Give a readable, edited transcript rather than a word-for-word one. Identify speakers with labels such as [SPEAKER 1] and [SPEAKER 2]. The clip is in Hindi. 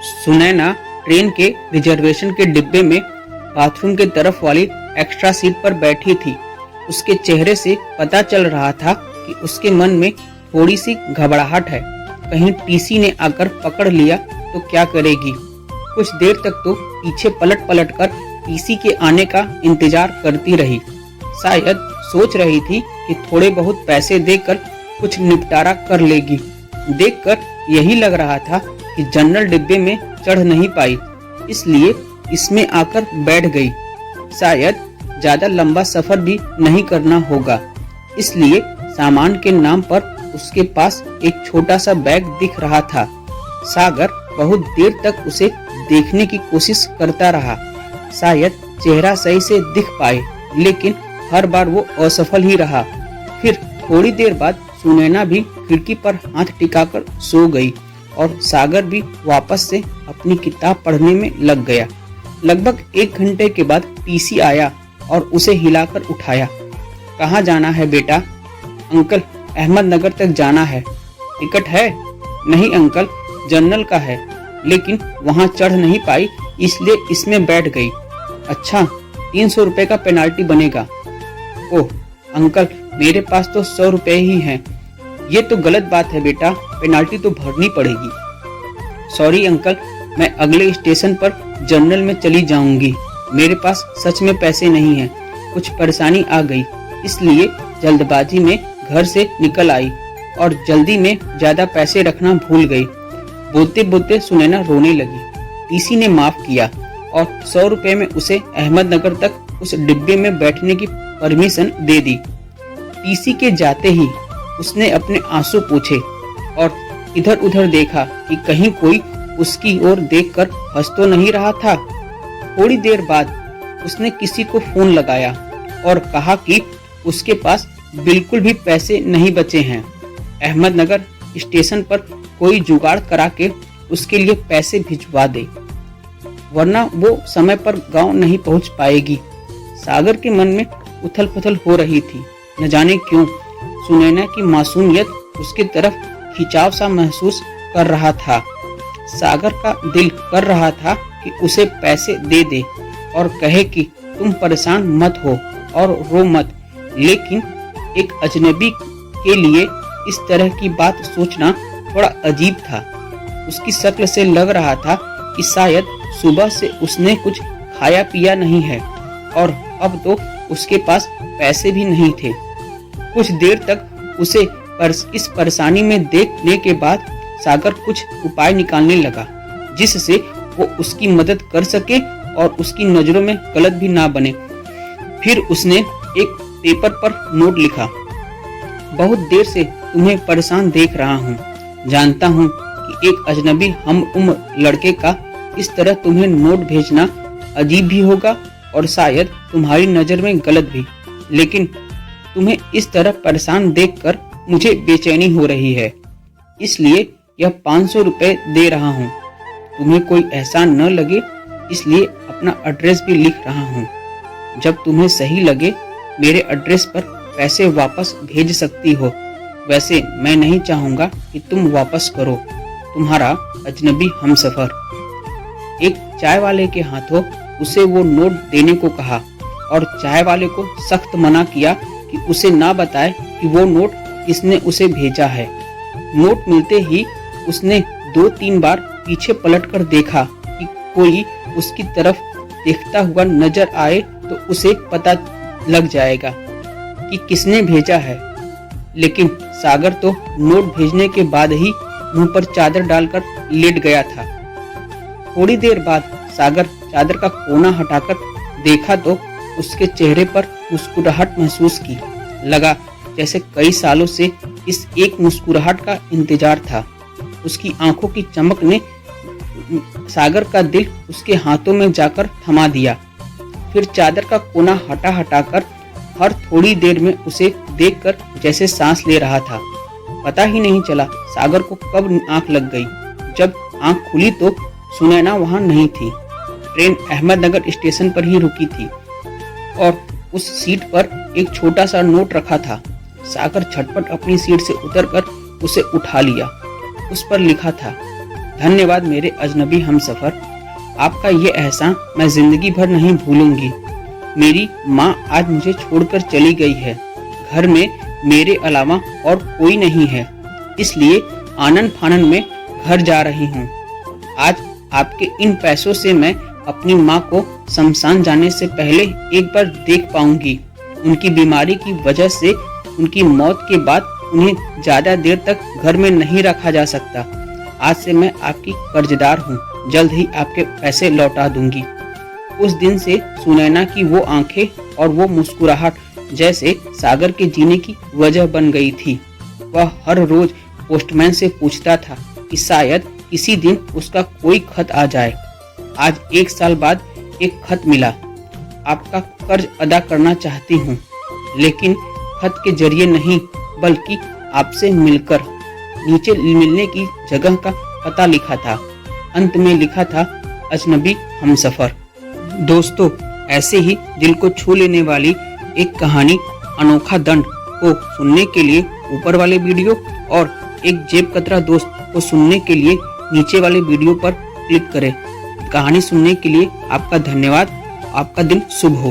[SPEAKER 1] सुनैना ट्रेन के रिजर्वेशन के डिब्बे में बाथरूम के तरफ वाली एक्स्ट्रा सीट पर बैठी थी। उसके चेहरे से पता चल रहा था कि उसके मन में थोड़ी सी घबराहट है। कहीं टीसी ने आकर पकड़ लिया तो क्या करेगी। कुछ देर तक तो पीछे पलट पलट कर टीसी के आने का इंतजार करती रही। शायद सोच रही थी कि थोड़े बहुत पैसे देकर कुछ निपटारा कर लेगी। देखकर यही लग रहा था कि जनरल डिब्बे में चढ़ नहीं पाई, इसलिए इसमें आकर बैठ गई। शायद ज्यादा लंबा सफर भी नहीं करना होगा, इसलिए सामान के नाम पर उसके पास एक छोटा सा बैग दिख रहा था। सागर बहुत देर तक उसे देखने की कोशिश करता रहा, शायद चेहरा सही से दिख पाए, लेकिन हर बार वो असफल ही रहा। फिर थोड़ी देर बाद सुनैना भी खिड़की पर हाथ टिकाकर सो गई और सागर भी वापस से अपनी किताब पढ़ने में लग गया। लगभग 1 घंटे के बाद टीसी आया और उसे हिलाकर उठाया। कहाँ जाना है बेटा? अंकल, अहमदनगर तक जाना है। टिकट है? नहीं अंकल, जनरल का है, लेकिन वहाँ चढ़ नहीं पाई, इसलिए इसमें बैठ गई। अच्छा, 300 रुपए का पेनाल्टी बनेगा। ओह अंकल, मेरे पास तो 100 रुपए ही हैं। ये तो गलत बात है बेटा, पेनाल्टी तो भरनी पड़ेगी। सॉरी अंकल, मैं अगले स्टेशन पर जनरल में चली जाऊंगी। मेरे पास सच में पैसे नहीं हैं। कुछ परेशानी आ गई, इसलिए जल्दबाजी में घर से निकल आई और जल्दी में ज्यादा पैसे रखना भूल गई। बोलते बोलते सुनैना रोने लगी। टीसी ने माफ किया और 100 रुपए में उसे अहमदनगर तक उस डिब्बे में बैठने की परमिशन दे दी। टीसी के जाते ही उसने अपने आंसू पोंछे और इधर उधर देखा कि कहीं कोई उसकी ओर देखकर हंस तो नहीं रहा था। थोड़ी देर बाद उसने किसी को फोन लगाया और कहा कि उसके पास बिल्कुल भी पैसे नहीं बचे हैं। अहमदनगर स्टेशन पर कोई जुगाड़ करा के उसके लिए पैसे भिजवा दे, वरना वो समय पर गांव नहीं पहुंच पाएगी। सागर के मन में उथल पुथल हो रही थी। न जाने क्यों सुनैना की मासूमियत उसके तरफ खिंचाव सा महसूस कर रहा था। सागर का दिल कर रहा था कि उसे पैसे दे दे और कहे कि तुम परेशान मत हो और रो मत, लेकिन एक अजनबी के लिए इस तरह की बात सोचना थोड़ा अजीब था। उसकी शक्ल से लग रहा था कि शायद सुबह से उसने कुछ खाया पिया नहीं है और अब तो उसके पास पैसे भी नहीं थे। कुछ देर तक उसे इस परेशानी में देखने के बाद सागर कुछ उपाय निकालने लगा, जिससे वो उसकी मदद कर सके और उसकी नजरों में गलत भी ना बने। फिर उसने एक पेपर पर नोट लिखा। बहुत देर से तुम्हें परेशान देख रहा हूँ। जानता हूँ कि एक अजनबी हम उम्र लड़के का इस तरह तुम्हें नोट भेजना अजीब भी होगा और शायद तुम्हारी नजर में गलत भी, लेकिन तुम्हें इस तरह परेशान देखकर मुझे बेचैनी हो रही है, इसलिए यह 500 रुपए दे रहा हूँ। तुम्हें कोई एहसान न लगे, इसलिए अपना एड्रेस भी लिख रहा हूँ। जब तुम्हें सही लगे मेरे एड्रेस पर पैसे वापस भेज सकती हो। वैसे मैं नहीं चाहूँगा कि तुम वापस करो। तुम्हारा अजनबी हमसफर। एक चाय वाले के हाथों उसे वो नोट देने को कहा और चाय वाले को सख्त मना किया कि उसे ना बताए कि वो नोट किसने उसे भेजा है। नोट मिलते ही उसने 2-3 बार पीछे पलटकर देखा कि कोई उसकी तरफ देखता हुआ नजर आए तो उसे पता लग जाएगा कि किसने भेजा है, लेकिन सागर तो नोट भेजने के बाद ही मुंह पर चादर डालकर लेट गया था। थोड़ी देर बाद सागर चादर का कोना हटाकर देखा तो उसके चेहरे पर मुस्कुराहट महसूस की। लगा जैसे कई सालों से इस एक मुस्कुराहट का इंतजार था। उसकी आंखों की चमक ने सागर का दिल उसके हाथों में जाकर थमा दिया। फिर चादर का कोना हटाकर हर थोड़ी देर में उसे देखकर जैसे सांस ले रहा था। पता ही नहीं चला सागर को कब आंख लग गई। जब आंख खुली तो सुनैना वहां नहीं थी। ट्रेन अहमदनगर स्टेशन पर ही रुकी थी और उस सीट पर एक छोटा सा नोट रखा था। सागर झटपट अपनी सीट से उतरकर उसे उठा लिया। उस पर लिखा था, धन्यवाद मेरे अजनबी हमसफर। आपका ये एहसान मैं जिंदगी भर नहीं भूलूंगी। मेरी माँ आज मुझे छोड़कर चली गई है। घर में मेरे अलावा और कोई नहीं है, इसलिए आनन फानन में घर जा रही हूँ। आज आपके इन पैसों से मैं अपनी माँ को शमशान जाने से पहले एक बार देख पाऊंगी। उनकी बीमारी की वजह से उनकी मौत के बाद उन्हें ज्यादा देर तक घर में नहीं रखा जा सकता। आज से मैं आपकी कर्जदार हूँ, जल्द ही आपके पैसे लौटा दूंगी। उस दिन से सुनैना की वो आंखें और वो मुस्कुराहट जैसे सागर के जीने की वजह बन गई थी। वह हर रोज पोस्टमैन से पूछता था कि शायद किसी दिन उसका कोई खत आ जाए। आज 1 साल बाद एक खत मिला। आपका कर्ज अदा करना चाहती हूँ, लेकिन खत के जरिए नहीं बल्कि आपसे मिलकर। नीचे मिलने की जगह का पता लिखा था। अंत में लिखा था अजनबी हमसफर। दोस्तों, ऐसे ही दिल को छू लेने वाली एक कहानी अनोखा दंड को सुनने के लिए ऊपर वाले वीडियो और एक जेब कतरा दोस्त को सुनने के लिए नीचे वाले वीडियो पर क्लिक करें। कहानी सुनने के लिए आपका धन्यवाद। आपका दिन शुभ हो।